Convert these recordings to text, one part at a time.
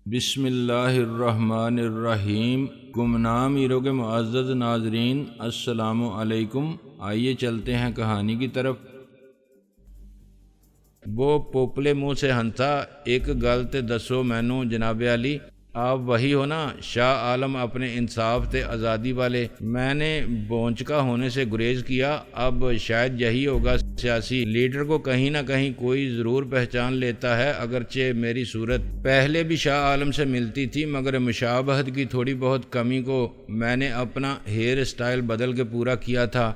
بسم اللہ الرحمن الرحیم۔ گمنام ہیرو کے معزز ناظرین، السلام علیکم۔ آئیے چلتے ہیں کہانی کی طرف۔ وہ پوپلے منہ سے ہنسا، ایک گل تے دسو مینوں جناب علی، آپ وہی ہو نا شاہ عالم اپنے انصاف تے آزادی والے؟ میں نے بونچکا ہونے سے گریز کیا، اب شاید یہی ہوگا، سیاسی لیڈر کو کہیں نہ کہیں کوئی ضرور پہچان لیتا ہے، اگرچہ میری صورت پہلے بھی شاہ عالم سے ملتی تھی، مگر مشابہت کی تھوڑی بہت کمی کو میں نے اپنا ہیئر سٹائل بدل کے پورا کیا تھا۔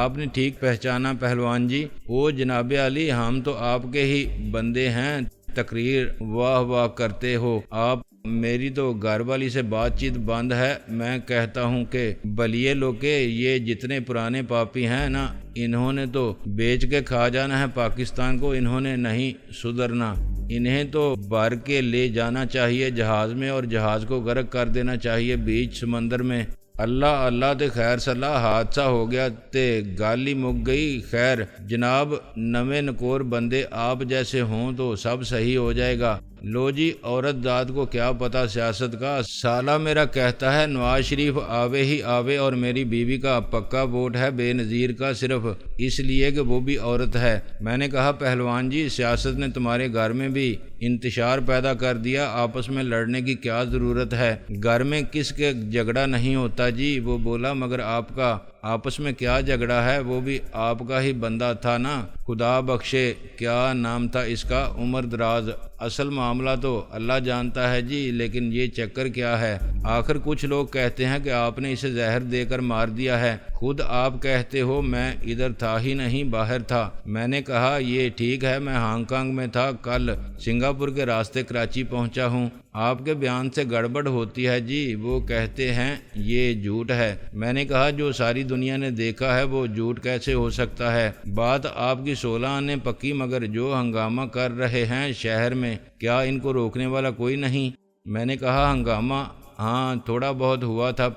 آپ نے ٹھیک پہچانا پہلوان جی۔ او جناب علی، ہم تو آپ کے ہی بندے ہیں، تقریر واہ واہ کرتے ہو آپ۔ میری تو گھر والی سے بات چیت بند ہے، میں کہتا ہوں کہ بلیے لوکے، یہ جتنے پرانے پاپی ہیں نا، انہوں نے تو بیچ کے کھا جانا ہے پاکستان کو، انہوں نے نہیں سدھرنا۔ انہیں تو بھر کے لے جانا چاہیے جہاز میں اور جہاز کو غرق کر دینا چاہیے بیچ سمندر میں۔ اللہ اللہ تے خیر صلاح، حادثہ ہو گیا تے گل ہی مک گئی۔ خیر جناب، نویں نکور بندے آپ جیسے ہوں تو سب صحیح ہو جائے گا۔ لو جی، عورت ذات کو کیا پتا سیاست کا، سالہ میرا کہتا ہے نواز شریف آوے ہی آوے، اور میری بیوی کا پکا ووٹ ہے بے نظیر کا، صرف اس لیے کہ وہ بھی عورت ہے۔ میں نے کہا پہلوان جی، سیاست نے تمہارے گھر میں بھی انتشار پیدا کر دیا، آپس میں لڑنے کی کیا ضرورت ہے؟ گھر میں کس کے جھگڑا نہیں ہوتا جی؟ وہ بولا مگر آپ کا آپس میں کیا جھگڑا ہے، وہ بھی آپ کا ہی بندہ تھا نا، خدا بخشے کیا نام تھا اس کا، عمر دراز۔ اصل معاملہ تو اللہ جانتا ہے جی، لیکن یہ چکر کیا ہے؟ آخر کچھ لوگ کہتے ہیں کہ آپ نے اسے زہر دے کر مار دیا ہے، خود آپ کہتے ہو میں ادھر تھا ہی نہیں، باہر تھا۔ میں نے کہا یہ ٹھیک ہے، میں ہانگ کانگ میں تھا، کل سنگاپور کے راستے کراچی پہنچا ہوں۔ آپ کے بیان سے گڑبڑ ہوتی ہے جی، وہ کہتے ہیں یہ جھوٹ ہے۔ میں نے کہا جو ساری دنیا نے دیکھا ہے وہ جھوٹ کیسے ہو سکتا ہے؟ بات آپ کی 16 آنے پکی، مگر جو ہنگامہ کر رہے ہیں شہر میں، کیا ان کو روکنے والا کوئی نہیں؟ میں نے کہا ہنگامہ ہاں تھوڑا بہت ہوا تھا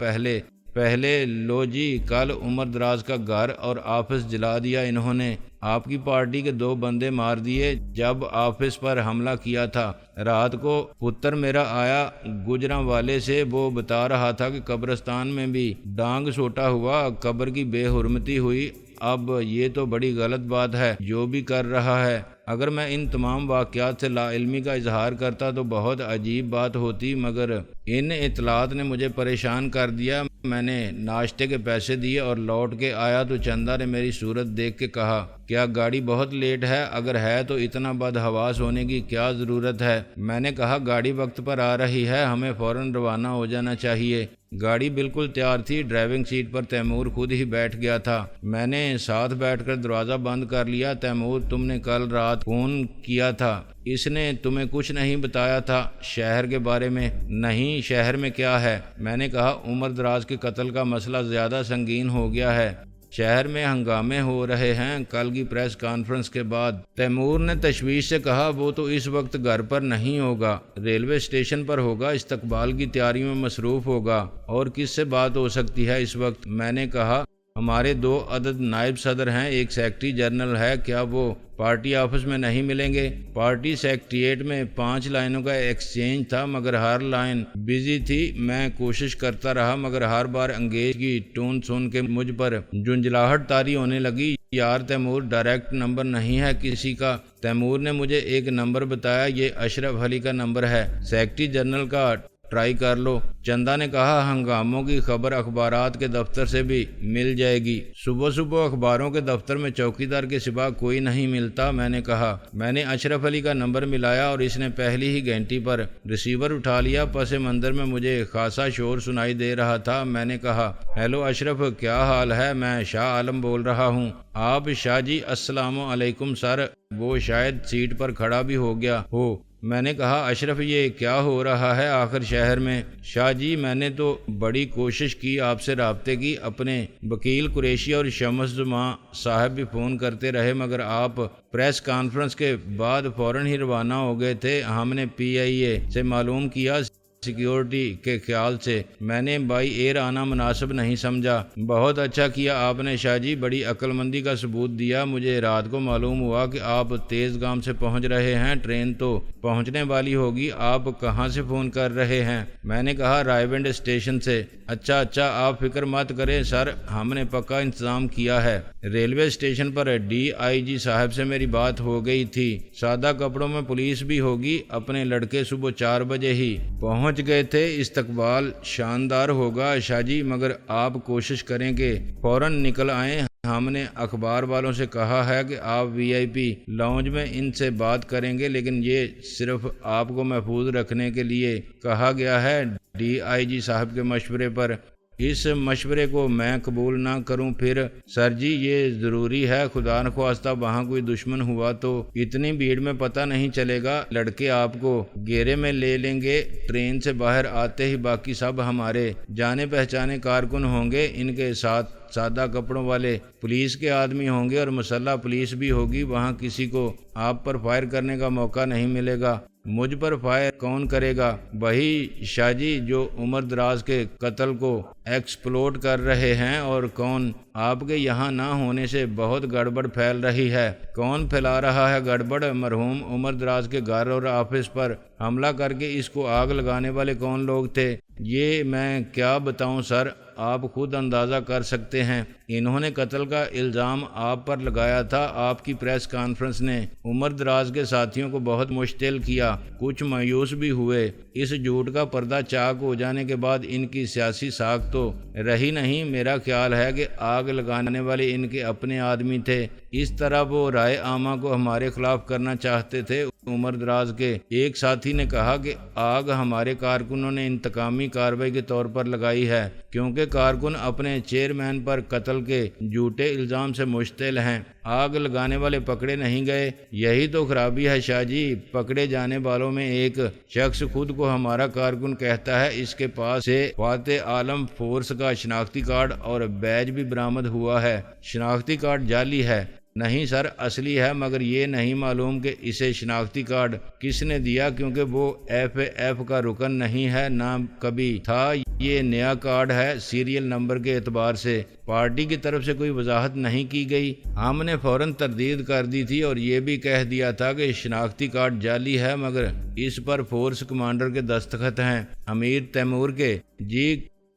پہلے لو جی، کل عمر دراز کا گھر اور آفس جلا دیا انہوں نے، آپ کی پارٹی کے 2 بندے مار دیے جب آفس پر حملہ کیا تھا۔ رات کو پتر میرا آیا گجراں والے سے، وہ بتا رہا تھا کہ قبرستان میں بھی ڈانگ سوٹا ہوا، قبر کی بے حرمتی ہوئی۔ اب یہ تو بڑی غلط بات ہے جو بھی کر رہا ہے۔ اگر میں ان تمام واقعات سے لا علمی کا اظہار کرتا تو بہت عجیب بات ہوتی، مگر ان اطلاعات نے مجھے پریشان کر دیا۔ میں نے ناشتے کے پیسے دیے اور لوٹ کے آیا تو چندہ نے میری صورت دیکھ کے کہا کیا گاڑی بہت لیٹ ہے؟ اگر ہے تو اتنا بدحواس ہونے کی کیا ضرورت ہے؟ میں نے کہا گاڑی وقت پر آ رہی ہے، ہمیں فوراً روانہ ہو جانا چاہیے۔ گاڑی بالکل تیار تھی، ڈرائیونگ سیٹ پر تیمور خود ہی بیٹھ گیا تھا، میں نے ساتھ بیٹھ کر دروازہ بند کر لیا۔ تیمور، تم نے کل رات فون کیا تھا، اس نے تمہیں کچھ نہیں بتایا تھا شہر کے بارے میں؟ نہیں، شہر میں کیا ہے؟ میں نے کہا عمر دراز کے قتل کا مسئلہ زیادہ سنگین ہو گیا ہے، شہر میں ہنگامے ہو رہے ہیں کل کی پریس کانفرنس کے بعد۔ تیمور نے تشویش سے کہا وہ تو اس وقت گھر پر نہیں ہوگا، ریلوے اسٹیشن پر ہوگا، استقبال کی تیاری میں مصروف ہوگا، اور کس سے بات ہو سکتی ہے اس وقت؟ میں نے کہا ہمارے 2 عدد نائب صدر ہیں، ایک سیکرٹری جنرل ہے، کیا وہ پارٹی آفس میں نہیں ملیں گے؟ پارٹی سیکریٹریٹ میں 5 لائنوں کا ایکسچینج تھا، مگر ہر لائن بزی تھی۔ میں کوشش کرتا رہا، مگر ہر بار انگیز کی ٹون سن کے مجھ پر جھنجھلاہٹ طاری ہونے لگی۔ یار تیمور، ڈائریکٹ نمبر نہیں ہے کسی کا؟ تیمور نے مجھے ایک نمبر بتایا، یہ اشرف علی کا نمبر ہے، سیکرٹری جنرل کا ٹرائی کر لو۔ چندہ نے کہا ہنگاموں کی خبر اخبارات کے دفتر سے بھی مل جائے گی، صبح اخباروں کے دفتر میں چوکیدار کے سوا کوئی نہیں ملتا۔ میں نے کہا میں نے اشرف علی کا نمبر ملایا اور اس نے پہلی ہی گھنٹی پر ریسیور اٹھا لیا۔ پس منظر میں مجھے خاصا شور سنائی دے رہا تھا۔ میں نے کہا ہیلو اشرف، کیا حال ہے؟ میں شاہ عالم بول رہا ہوں۔ آپ شاہ جی، السلام علیکم سر۔ وہ شاید سیٹ پر کھڑا بھی ہو گیا ہو۔ میں نے کہا اشرف، یہ کیا ہو رہا ہے آخر شہر میں؟ شاہ جی، میں نے تو بڑی کوشش کی آپ سے رابطے کی، اپنے وکیل قریشی اور شمس زمان صاحب بھی فون کرتے رہے، مگر آپ پریس کانفرنس کے بعد فوراً ہی روانہ ہو گئے تھے۔ ہم نے PIA سے معلوم کیا سیکیورٹی کے خیال سے میں نے بائی ایئر آنا مناسب نہیں سمجھا۔ بہت اچھا کیا آپ نے شاہ جی، بڑی عقل مندی کا ثبوت دیا۔ مجھے رات کو معلوم ہوا کہ آپ تیز گام سے پہنچ رہے ہیں، ٹرین تو پہنچنے والی ہوگی، آپ کہاں سے فون کر رہے ہیں؟ میں نے کہا رائے گنج اسٹیشن سے۔ اچھا آپ فکر مت کریں سر، ہم نے پکا انتظام کیا ہے۔ ریلوے اسٹیشن پر ڈی آئی جی صاحب سے میری بات ہو گئی تھی، سادہ کپڑوں میں پولیس بھی ہوگی، اپنے لڑکے صبح 4 بجے ہی پہنچ گئے تھے۔ استقبال شاندار ہوگا شاہ جی، مگر آپ کوشش کریں کہ فوراً نکل آئیں۔ ہم نے اخبار والوں سے کہا ہے کہ آپ وی آئی پی لاؤنج میں ان سے بات کریں گے، لیکن یہ صرف آپ کو محفوظ رکھنے کے لیے کہا گیا ہے۔ ڈی آئی جی صاحب کے مشورے پر اس مشورے کو میں قبول نہ کروں پھر؟ سر جی یہ ضروری ہے، خدا نخواستہ وہاں کوئی دشمن ہوا تو اتنی بھیڑ میں پتہ نہیں چلے گا، لڑکے آپ کو گھیرے میں لے لیں گے۔ ٹرین سے باہر آتے ہی باقی سب ہمارے جانے پہچانے کارکن ہوں گے، ان کے ساتھ سادہ کپڑوں والے پولیس کے آدمی ہوں گے اور مسلح پولیس بھی ہوگی۔ وہاں کسی کو آپ پر فائر کرنے کا موقع نہیں ملے گا۔ مجھ پر فائر کون کرے گا؟ وہی شاہ جی جو عمر دراز کے قتل کو ایکسپلوٹ کر رہے ہیں۔ اور کون؟ آپ کے یہاں نہ ہونے سے بہت گڑبڑ پھیل رہی ہے۔ کون پھیلا رہا ہے گڑبڑ؟ مرحوم عمر دراز کے گھر اور آفس پر حملہ کر کے اس کو آگ لگانے والے کون لوگ تھے؟ یہ میں کیا بتاؤں سر، آپ خود اندازہ کر سکتے ہیں۔ انہوں نے قتل کا الزام آپ پر لگایا تھا۔ آپ کی پریس کانفرنس نے عمر دراز کے ساتھیوں کو بہت مشتعل کیا، کچھ مایوس بھی ہوئے۔ اس جھوٹ کا پردہ چاک ہو جانے کے بعد ان کی سیاسی ساکھ تو رہی نہیں۔ میرا خیال ہے کہ آگ لگانے والے ان کے اپنے آدمی تھے۔ اس طرح وہ رائے عامہ کو ہمارے خلاف کرنا چاہتے تھے۔ عمر دراز کے ایک ساتھی نے کہا کہ آگ ہمارے کارکنوں نے انتقامی کارروائی کے طور پر لگائی ہے، کیونکہ کارکن اپنے چیئرمین پر قتل کے جھوٹے الزام سے مشتعل ہیں۔ آگ لگانے والے پکڑے نہیں گئے، یہی تو خرابی ہے شاہ جی۔ پکڑے جانے والوں میں ایک شخص خود کو ہمارا کارکن کہتا ہے، اس کے پاس سے فاتح عالم فورس کا شناختی کارڈ اور بیج بھی برآمد ہوا ہے۔ شناختی کارڈ جعلی ہے؟ نہیں سر، اصلی ہے، مگر یہ نہیں معلوم کہ اسے شناختی کارڈ کس نے دیا، کیونکہ وہ ایف اے ایف کا رکن نہیں ہے، نہ کبھی تھا۔ یہ نیا کارڈ ہے، سیریل نمبر کے اعتبار سے پارٹی کی طرف سے کوئی وضاحت نہیں کی گئی۔ ہم نے فوراً تردید کر دی تھی اور یہ بھی کہہ دیا تھا کہ شناختی کارڈ جعلی ہے، مگر اس پر فورس کمانڈر کے دستخط ہیں، امیر تیمور کے۔ جی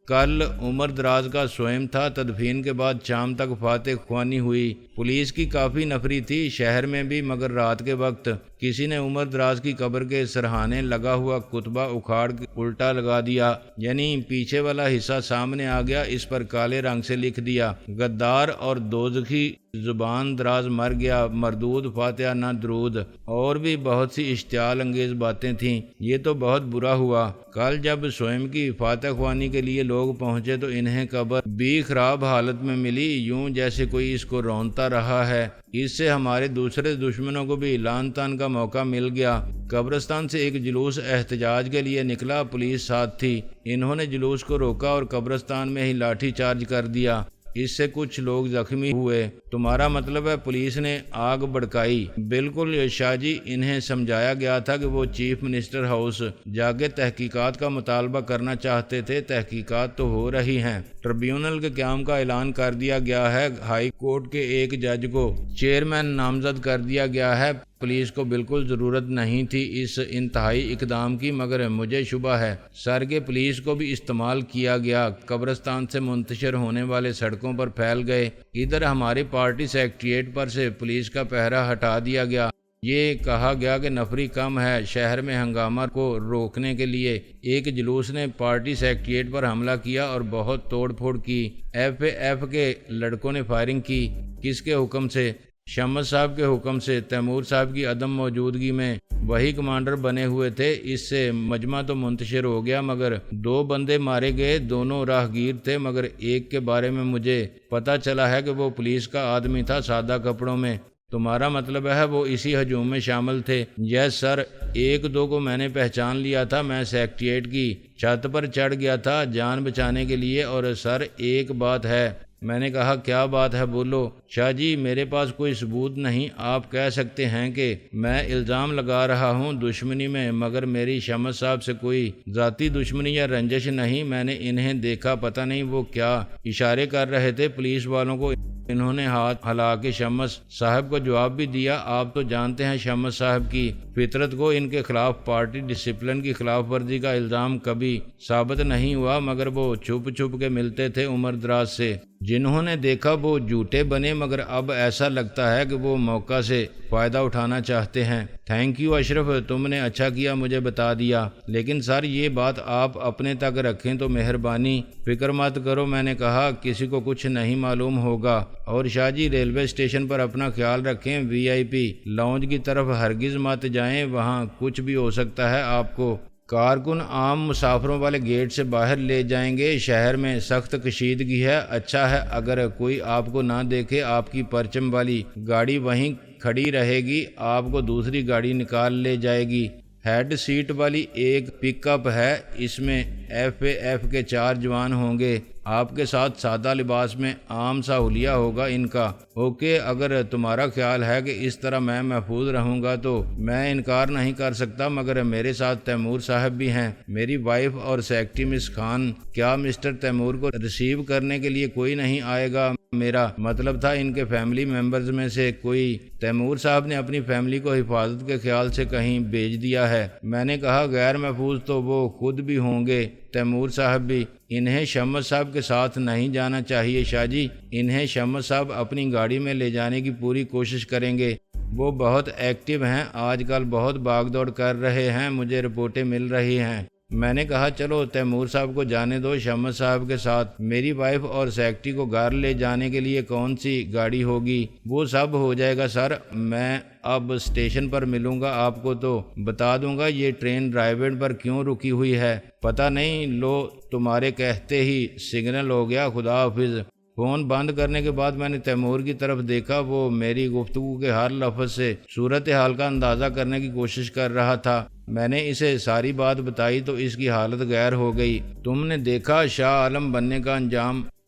کل عمر دراز کا سوئم تھا، تدفین کے بعد شام تک فاتح خوانی ہوئی۔ پولیس کی کافی نفری تھی شہر میں بھی، مگر رات کے وقت کسی نے عمر دراز کی قبر کے سرہانے لگا ہوا کتبہ اکھاڑ کے الٹا لگا دیا، یعنی پیچھے والا حصہ سامنے آ گیا، اس پر کالے رنگ سے لکھ دیا، غدار اور دوزخی زبان دراز مر گیا، مردود فاتحہ نہ درود، اور بھی بہت سی اشتعال انگیز باتیں تھیں۔ یہ تو بہت برا ہوا۔ کل جب سوئم کی فاتح خوانی کے لیے لوگ پہنچے تو انہیں قبر بھی خراب حالت میں ملی، یوں جیسے کوئی اس کو رونتا رہا ہے۔ اس سے ہمارے دوسرے دشمنوں کو بھی لعن طعن کا موقع مل گیا۔ قبرستان سے ایک جلوس احتجاج کے لیے نکلا، پولیس ساتھ تھی، انہوں نے جلوس کو روکا اور قبرستان میں ہی لاٹھی چارج کر دیا، اس سے کچھ لوگ زخمی ہوئے۔ تمہارا مطلب ہے پولیس نے آگ بھڑکائی؟ بالکل شاہ جی، انہیں سمجھایا گیا تھا کہ وہ چیف منسٹر ہاؤس جا کے تحقیقات کا مطالبہ کرنا چاہتے تھے۔ تحقیقات تو ہو رہی ہیں، ٹریبیونل کے قیام کا اعلان کر دیا گیا ہے، ہائی کورٹ کے ایک جج کو چیئرمین نامزد کر دیا گیا ہے۔ پولیس کو بالکل ضرورت نہیں تھی اس انتہائی اقدام کی، مگر مجھے شبہ ہے سر کہ پولیس کو بھی استعمال کیا گیا۔ قبرستان سے منتشر ہونے والے سڑکوں پر پھیل گئے، ادھر ہماری پارٹی سیکریٹریٹ پر سے پولیس کا پہرا ہٹا دیا گیا۔ یہ کہا گیا کہ نفری کم ہے۔ شہر میں ہنگامہ کو روکنے کے لیے ایک جلوس نے پارٹی سیکریٹریٹ پر حملہ کیا اور بہت توڑ پھوڑ کی۔ ایف اے ایف کے لڑکوں نے فائرنگ کی۔ کس کے حکم سے؟ شمس صاحب کے حکم سے۔ تیمور صاحب کی عدم موجودگی میں وہی کمانڈر بنے ہوئے تھے۔ اس سے مجمع تو منتشر ہو گیا، مگر 2 بندے مارے گئے، دونوں راہگیر تھے، مگر ایک کے بارے میں مجھے پتہ چلا ہے کہ وہ پولیس کا آدمی تھا، سادہ کپڑوں میں۔ تمہارا مطلب ہے وہ اسی ہجوم میں شامل تھے؟ یس سر، 1-2 کو میں نے پہچان لیا تھا۔ میں سیکریٹریٹ کی چھت پر چڑھ گیا تھا جان بچانے کے لیے۔ اور سر ایک بات ہے، میں نے کہا کیا بات ہے بولو۔ شاہ جی میرے پاس کوئی ثبوت نہیں، آپ کہہ سکتے ہیں کہ میں الزام لگا رہا ہوں دشمنی میں، مگر میری شمس صاحب سے کوئی ذاتی دشمنی یا رنجش نہیں۔ میں نے انہیں دیکھا، پتہ نہیں وہ کیا اشارے کر رہے تھے پولیس والوں کو، انہوں نے ہاتھ ہلا کے شمس صاحب کو جواب بھی دیا۔ آپ تو جانتے ہیں شمس صاحب کی فطرت کو، ان کے خلاف پارٹی ڈسپلن کی خلاف ورزی کا الزام کبھی ثابت نہیں ہوا، مگر وہ چھپ چھپ کے ملتے تھے عمر دراز سے۔ جنہوں نے دیکھا وہ جھوٹے بنے، مگر اب ایسا لگتا ہے کہ وہ موقع سے فائدہ اٹھانا چاہتے ہیں۔ تھینک یو اشرف، تم نے اچھا کیا مجھے بتا دیا، لیکن سر یہ بات آپ اپنے تک رکھیں تو مہربانی، فکر مت کرو۔ میں نے کہا کسی کو کچھ نہیں معلوم ہوگا، اور شاہ جی ریلوے اسٹیشن پر اپنا خیال رکھیں، VIP لاؤنج کی طرف ہرگز مت جائیں، وہاں کچھ بھی ہو سکتا ہے۔ آپ کو کارکن عام مسافروں والے گیٹ سے باہر لے جائیں گے۔ شہر میں سخت کشیدگی ہے، اچھا ہے اگر کوئی آپ کو نہ دیکھے۔ آپ کی پرچم والی گاڑی وہیں کھڑی رہے گی، آپ کو دوسری گاڑی نکال لے جائے گی۔ ہیڈ سیٹ والی ایک پک اپ ہے، اس میں FAF کے 4 جوان ہوں گے، آپ کے ساتھ سادہ لباس میں عام سا حلیہ ہوگا ان کا۔ اوکے، اگر تمہارا خیال ہے کہ اس طرح میں محفوظ رہوں گا تو میں انکار نہیں کر سکتا، مگر میرے ساتھ تیمور صاحب بھی ہیں، میری وائف اور سیکٹری مس خان۔ کیا مسٹر تیمور کو ریسیو کرنے کے لیے کوئی نہیں آئے گا؟ میرا مطلب تھا ان کے فیملی ممبرز میں سے کوئی۔ تیمور صاحب نے اپنی فیملی کو حفاظت کے خیال سے کہیں بھیج دیا ہے۔ میں نے کہا غیر محفوظ تو وہ خود بھی ہوں گے، تیمور صاحب بھی۔ انہیں شمس صاحب کے ساتھ نہیں جانا چاہیے شاہ جی، انہیں شمس صاحب اپنی گاڑی میں لے جانے کی پوری کوشش کریں گے، وہ بہت ایکٹیو ہیں، آج کل بہت بھاگ دوڑ کر رہے ہیں، مجھے رپورٹیں مل رہی ہیں۔ میں نے کہا چلو تیمور صاحب کو جانے دو شمس صاحب کے ساتھ، میری وائف اور سیکٹری کو گھر لے جانے کے لیے کون سی گاڑی ہوگی؟ وہ سب ہو جائے گا سر، میں اب اسٹیشن پر ملوں گا، آپ کو تو بتا دوں گا یہ ٹرین ڈرائیور پر کیوں رکی ہوئی ہے، پتہ نہیں، لو تمہارے کہتے ہی سگنل ہو گیا، خدا حافظ۔ فون بند کرنے کے بعد میں نے تیمور کی طرف دیکھا، وہ میری گفتگو کے ہر لفظ سے صورتحال کا اندازہ کرنے کی کوشش کر رہا تھا۔ میں نے اسے ساری بات بتائی تو اس کی حالت غیر ہو گئی۔ تم نے دیکھا شاہ عالم بننے کا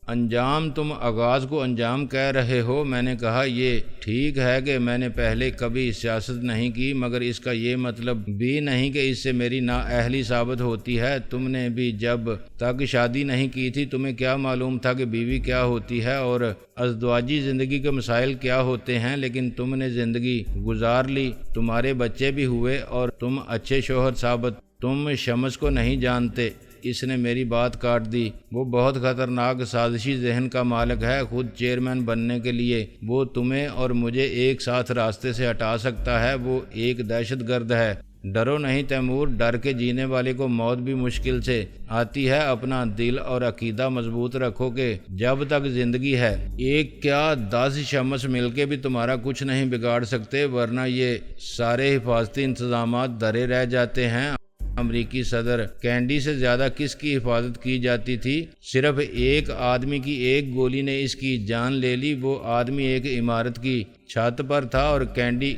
انجام تم آغاز کو انجام کہہ رہے ہو۔ میں نے کہا یہ ٹھیک ہے کہ میں نے پہلے کبھی سیاست نہیں کی، مگر اس کا یہ مطلب بھی نہیں کہ اس سے میری نااہلی ثابت ہوتی ہے۔ تم نے بھی جب تک شادی نہیں کی تھی تمہیں کیا معلوم تھا کہ بیوی کیا ہوتی ہے اور ازدواجی زندگی کے مسائل کیا ہوتے ہیں، لیکن تم نے زندگی گزار لی، تمہارے بچے بھی ہوئے اور تم اچھے شوہر ثابت۔ تم شمس کو نہیں جانتے۔ اس نے میری بات کاٹ دی۔ وہ بہت خطرناک سازشی ذہن کا مالک ہے، خود چیئرمین بننے کے لیے وہ تمہیں اور مجھے ایک ساتھ راستے سے ہٹا سکتا ہے، وہ ایک دہشت گرد ہے۔ ڈرو نہیں تیمور، ڈر کے جینے والے کو موت بھی مشکل سے آتی ہے، اپنا دل اور عقیدہ مضبوط رکھو کہ جب تک زندگی ہے 1 کیا 10 شمس مل کے بھی تمہارا کچھ نہیں بگاڑ سکتے، ورنہ یہ سارے حفاظتی انتظامات دھرے رہ جاتے ہیں۔ امریکی صدر کینڈی سے زیادہ کس کی حفاظت کی جاتی تھی؟ صرف ایک آدمی کی ایک گولی نے اس کی جان لے لی، وہ آدمی ایک عمارت کی چھت پر تھا اور کینڈی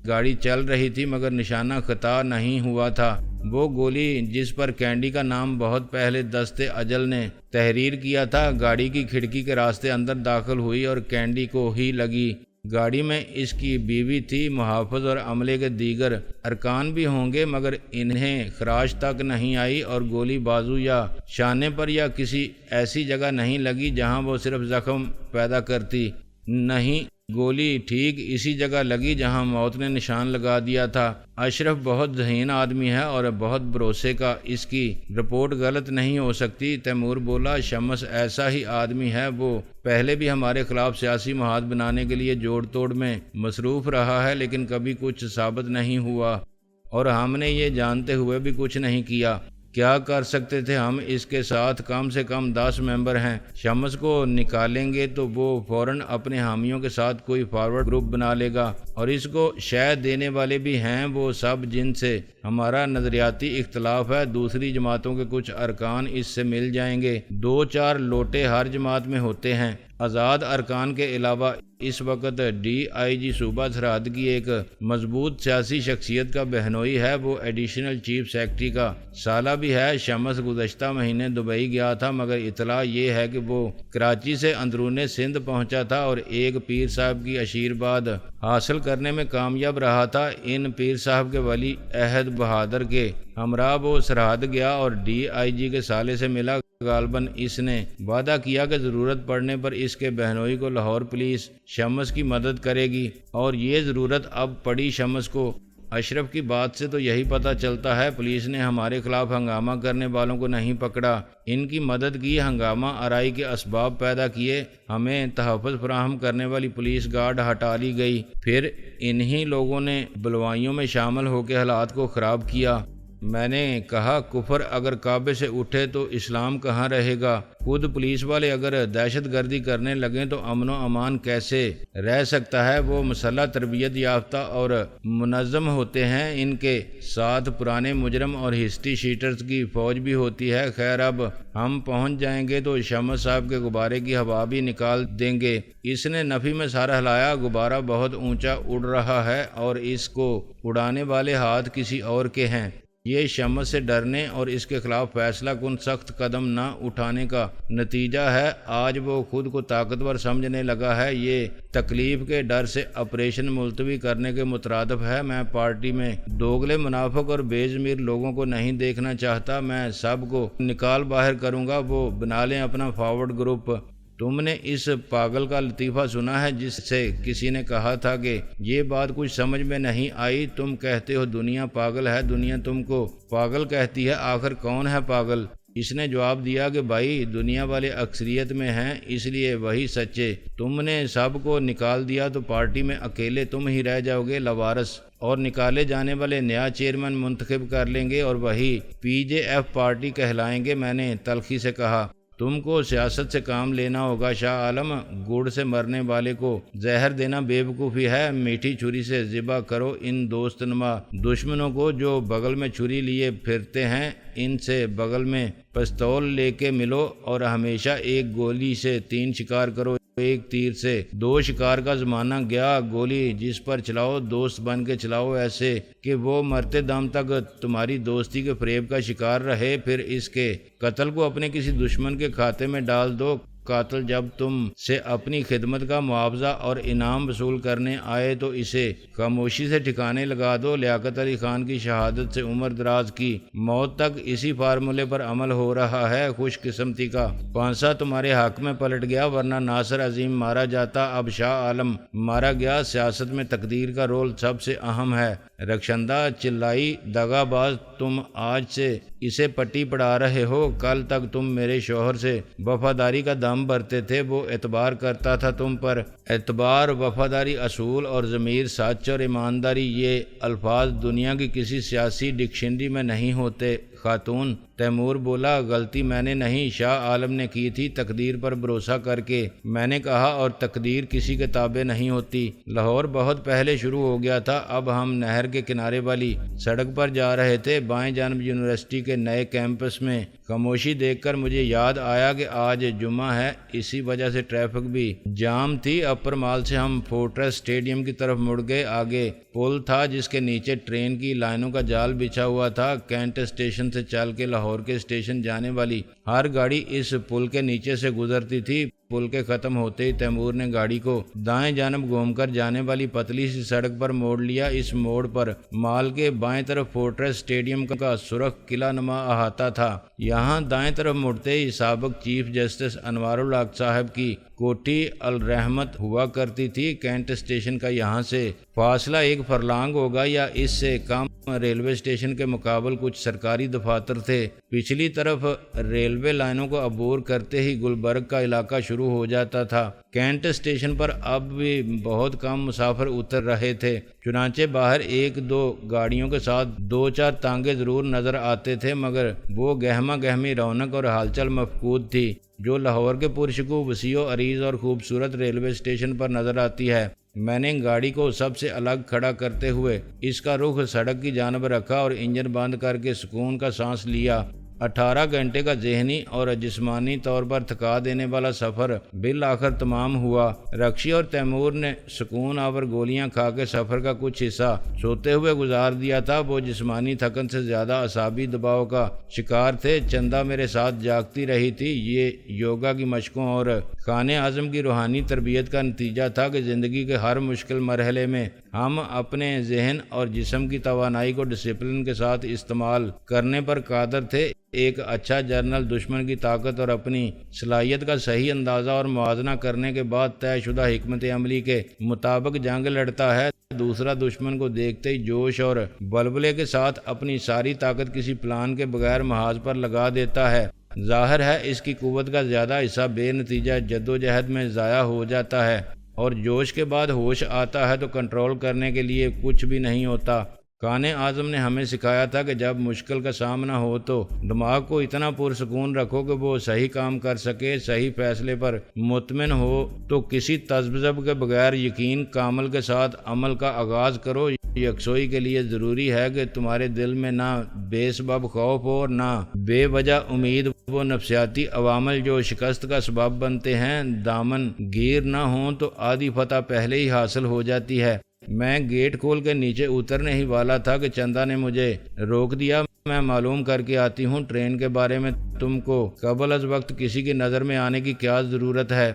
گاڑی چل رہی تھی مگر نشانہ خطا نہیں ہوا تھا۔ وہ گولی جس پر کینڈی کا نام بہت پہلے دستے اجل نے تحریر کیا تھا گاڑی کی کھڑکی کے راستے اندر داخل ہوئی اور کینڈی کو ہی لگی۔ گاڑی میں اس کی بیوی تھی، محافظ اور عملے کے دیگر ارکان بھی ہوں گے، مگر انہیں خراش تک نہیں آئی اور گولی بازو یا شانے پر یا کسی ایسی جگہ نہیں لگی جہاں وہ صرف زخم پیدا کرتی۔ نہیں، گولی ٹھیک اسی جگہ لگی جہاں موت نے نشان لگا دیا تھا۔ اشرف بہت ذہین آدمی ہے اور بہت بھروسے کا، اس کی رپورٹ غلط نہیں ہو سکتی۔ تیمور بولا، شمس ایسا ہی آدمی ہے، وہ پہلے بھی ہمارے خلاف سیاسی محاذ بنانے کے لیے جوڑ توڑ میں مصروف رہا ہے، لیکن کبھی کچھ ثابت نہیں ہوا اور ہم نے یہ جانتے ہوئے بھی کچھ نہیں کیا۔ کیا کر سکتے تھے ہم؟ اس کے ساتھ کم سے کم 10 ممبر ہیں، شمس کو نکالیں گے تو وہ فوراً اپنے حامیوں کے ساتھ کوئی فارورڈ گروپ بنا لے گا، اور اس کو شے دینے والے بھی ہیں وہ سب جن سے ہمارا نظریاتی اختلاف ہے۔ دوسری جماعتوں کے کچھ ارکان اس سے مل جائیں گے، 2-4 لوٹے ہر جماعت میں ہوتے ہیں، آزاد ارکان کے علاوہ اس وقت ڈی آئی جی صوبہ سرحد کی ایک مضبوط سیاسی شخصیت کا بہنوئی ہے، وہ ایڈیشنل چیف سیکرٹری کا سالہ بھی ہے۔ شمس گزشتہ مہینے دبئی گیا تھا، مگر اطلاع یہ ہے کہ وہ کراچی سے اندرون سندھ پہنچا تھا اور ایک پیر صاحب کی آشیرواد حاصل کرنے میں کامیاب رہا تھا۔ ان پیر صاحب کے ولی عہد بہادر کے ہمراہ وہ سرحد گیا اور ڈی آئی جی کے سالے سے ملا۔ غالباً اس نے وعدہ کیا کہ ضرورت پڑنے پر اس کے بہنوئی کو لاہور پولیس شمس کی مدد کرے گی، اور یہ ضرورت اب پڑی شمس کو۔ اشرف کی بات سے تو یہی پتہ چلتا ہے پولیس نے ہمارے خلاف ہنگامہ کرنے والوں کو نہیں پکڑا، ان کی مدد کی، ہنگامہ آرائی کے اسباب پیدا کیے، ہمیں تحفظ فراہم کرنے والی پولیس گارڈ ہٹا لی گئی، پھر انہی لوگوں نے بلوائیوں میں شامل ہو کے حالات کو خراب کیا۔ میں نے کہا کفر اگر کعبے سے اٹھے تو اسلام کہاں رہے گا؟ خود پولیس والے اگر دہشت گردی کرنے لگیں تو امن و امان کیسے رہ سکتا ہے؟ وہ مسلح تربیت یافتہ اور منظم ہوتے ہیں، ان کے ساتھ پرانے مجرم اور ہسٹری شیٹرز کی فوج بھی ہوتی ہے۔ خیر اب ہم پہنچ جائیں گے تو شمس صاحب کے غبارے کی ہوا بھی نکال دیں گے۔ اس نے نفی میں سر ہلایا۔ غبارہ بہت اونچا اڑ رہا ہے اور اس کو اڑانے والے ہاتھ کسی اور کے ہیں۔ یہ شمس سے ڈرنے اور اس کے خلاف فیصلہ کن سخت قدم نہ اٹھانے کا نتیجہ ہے۔ آج وہ خود کو طاقتور سمجھنے لگا ہے۔ یہ تکلیف کے ڈر سے آپریشن ملتوی کرنے کے مترادف ہے۔ میں پارٹی میں دوگلے منافق اور بے ضمیر لوگوں کو نہیں دیکھنا چاہتا۔ میں سب کو نکال باہر کروں گا۔ وہ بنا لیں اپنا فارورڈ گروپ۔ تم نے اس پاگل کا لطیفہ سنا ہے جس سے کسی نے کہا تھا کہ یہ بات کچھ سمجھ میں نہیں آئی؟ تم کہتے ہو دنیا پاگل ہے، دنیا تم کو پاگل کہتی ہے، آخر کون ہے پاگل؟ اس نے جواب دیا کہ بھائی دنیا والے اکثریت میں ہیں، اس لیے وہی سچے۔ تم نے سب کو نکال دیا تو پارٹی میں اکیلے تم ہی رہ جاؤ گے لاوارث، اور نکالے جانے والے نیا چیئرمین منتخب کر لیں گے اور وہی پی جے ایف پارٹی کہلائیں گے۔ میں نے تلخی سے کہا تم کو سیاست سے کام لینا ہوگا شاہ عالم، گڑ سے مرنے والے کو زہر دینا بے وقوفی ہے۔ میٹھی چھری سے ذبح کرو ان دوست نما دشمنوں کو جو بغل میں چھری لیے پھرتے ہیں، ان سے بغل میں پستول لے کے ملو اور ہمیشہ ایک گولی سے 3 شکار کرو، ایک تیر سے 2 شکار کا زمانہ گیا۔ گولی جس پر چلاؤ دوست بن کے چلاؤ، ایسے کہ وہ مرتے دم تک تمہاری دوستی کے فریب کا شکار رہے، پھر اس کے قتل کو اپنے کسی دشمن کے کھاتے میں ڈال دو۔ قاتل جب تم سے اپنی خدمت کا معاوضہ اور انعام وصول کرنے آئے تو اسے خاموشی سے ٹھکانے لگا دو۔ لیاقت علی خان کی شہادت سے عمر دراز کی موت تک اسی فارمولے پر عمل ہو رہا ہے۔ خوش قسمتی کا پانسا تمہارے حق میں پلٹ گیا، ورنہ ناصر عظیم مارا جاتا، اب شاہ عالم مارا گیا۔ سیاست میں تقدیر کا رول سب سے اہم ہے۔ رخشندہ چلائی دغا باز، تم آج سے اسے پٹی پڑھا رہے ہو، کل تک تم میرے شوہر سے وفاداری کا دم بھرتے تھے، وہ اعتبار کرتا تھا تم پر۔ اعتبار، وفاداری، اصول اور ضمیر، سچ اور ایمانداری، یہ الفاظ دنیا کی کسی سیاسی ڈکشنری میں نہیں ہوتے۔ خاتون تیمور بولا غلطی میں نے نہیں، شاہ عالم نے کی تھی تقدیر پر بھروسہ کر کے۔ میں نے کہا اور تقدیر کسی کے تابع نہیں ہوتی۔ لاہور بہت پہلے شروع ہو گیا تھا۔ اب ہم نہر کے کنارے والی سڑک پر جا رہے تھے، بائیں جانب یونیورسٹی کے نئے کیمپس میں خاموشی دیکھ کر مجھے یاد آیا کہ آج جمعہ ہے، اسی وجہ سے ٹریفک بھی جام تھی۔ اپر مال سے ہم فورٹریس اسٹیڈیم کی طرف مڑ گئے۔ آگے پل تھا جس کے نیچے ٹرین کی لائنوں کا جال بچھا ہوا تھا۔ کینٹ اسٹیشن سے چل کے لاہور کے اسٹیشن جانے والی ہر گاڑی اس پل کے نیچے سے گزرتی تھی۔ پل کے ختم ہوتے ہی تیمور نے گاڑی کو دائیں جانب گھوم کر جانے والی پتلی سی سڑک پر موڑ لیا۔ اس موڑ پر مال کے بائیں طرف فورٹریس اسٹیڈیم کا سرخ قلعہ نما احاطہ تھا۔ یہاں دائیں طرف مڑتے ہی سابق چیف جسٹس انوار الحق صاحب کی کوٹھی الرحمت ہوا کرتی تھی۔ کینٹ اسٹیشن کا یہاں سے فاصلہ 1 فرلانگ ہوگا یا اس سے کم۔ ریلوے اسٹیشن کے مقابل کچھ سرکاری دفاتر تھے۔ پچھلی طرف ریلوے لائنوں کو عبور کرتے ہی گلبرگ کا علاقہ شروع ہو جاتا تھا۔ کینٹ اسٹیشن پر اب بھی بہت کم مسافر اتر رہے تھے، چنانچہ باہر 1-2 گاڑیوں کے ساتھ 2-4 تانگے ضرور نظر آتے تھے، مگر وہ گہما گہمی رونق اور ہلچل مفقود تھی جو لاہور کے پرشکوہ، وسیع و عریض اور خوبصورت ریلوے اسٹیشن پر نظر آتی ہے۔ میں نے گاڑی کو سب سے الگ کھڑا کرتے ہوئے اس کا رخ سڑک کی جانب رکھا اور انجن بند کر کے سکون کا سانس لیا۔ 18 گھنٹے کا ذہنی اور جسمانی طور پر تھکا دینے والا سفر بالآخر تمام ہوا۔ رکشی اور تیمور نے سکون آور گولیاں کھا کے سفر کا کچھ حصہ سوتے ہوئے گزار دیا تھا۔ وہ جسمانی تھکن سے زیادہ اعصابی دباؤ کا شکار تھے۔ چندہ میرے ساتھ جاگتی رہی تھی۔ یہ یوگا کی مشقوں اور خان اعظم کی روحانی تربیت کا نتیجہ تھا کہ زندگی کے ہر مشکل مرحلے میں ہم اپنے ذہن اور جسم کی توانائی کو ڈسپلن کے ساتھ استعمال کرنے پر قادر تھے۔ ایک اچھا جنرل دشمن کی طاقت اور اپنی صلاحیت کا صحیح اندازہ اور موازنہ کرنے کے بعد طے شدہ حکمت عملی کے مطابق جنگ لڑتا ہے۔ دوسرا دشمن کو دیکھتے ہی جوش اور بلبلے کے ساتھ اپنی ساری طاقت کسی پلان کے بغیر محاذ پر لگا دیتا ہے۔ ظاہر ہے اس کی قوت کا زیادہ حصہ بے نتیجہ جدوجہد میں ضائع ہو جاتا ہے، اور جوش کے بعد ہوش آتا ہے تو کنٹرول کرنے کے لیے کچھ بھی نہیں ہوتا۔ خان اعظم نے ہمیں سکھایا تھا کہ جب مشکل کا سامنا ہو تو دماغ کو اتنا پرسکون رکھو کہ وہ صحیح کام کر سکے، صحیح فیصلے پر مطمئن ہو تو کسی تذبذب کے بغیر یقین کامل کے ساتھ عمل کا آغاز کرو۔ یکسوئی کے لیے ضروری ہے کہ تمہارے دل میں نہ بے سبب خوف ہو اور نہ بے وجہ امید۔ وہ نفسیاتی عوامل جو شکست کا سبب بنتے ہیں دامن گیر نہ ہوں تو آدھی فتح پہلے ہی حاصل ہو جاتی ہے۔ میں گیٹ کھول کے نیچے اترنے ہی والا تھا کہ چندہ نے مجھے روک دیا۔ میں معلوم کر کے آتی ہوں ٹرین کے بارے میں تم کو قبل از وقت کسی کی نظر میں آنے کی کیا ضرورت ہے؟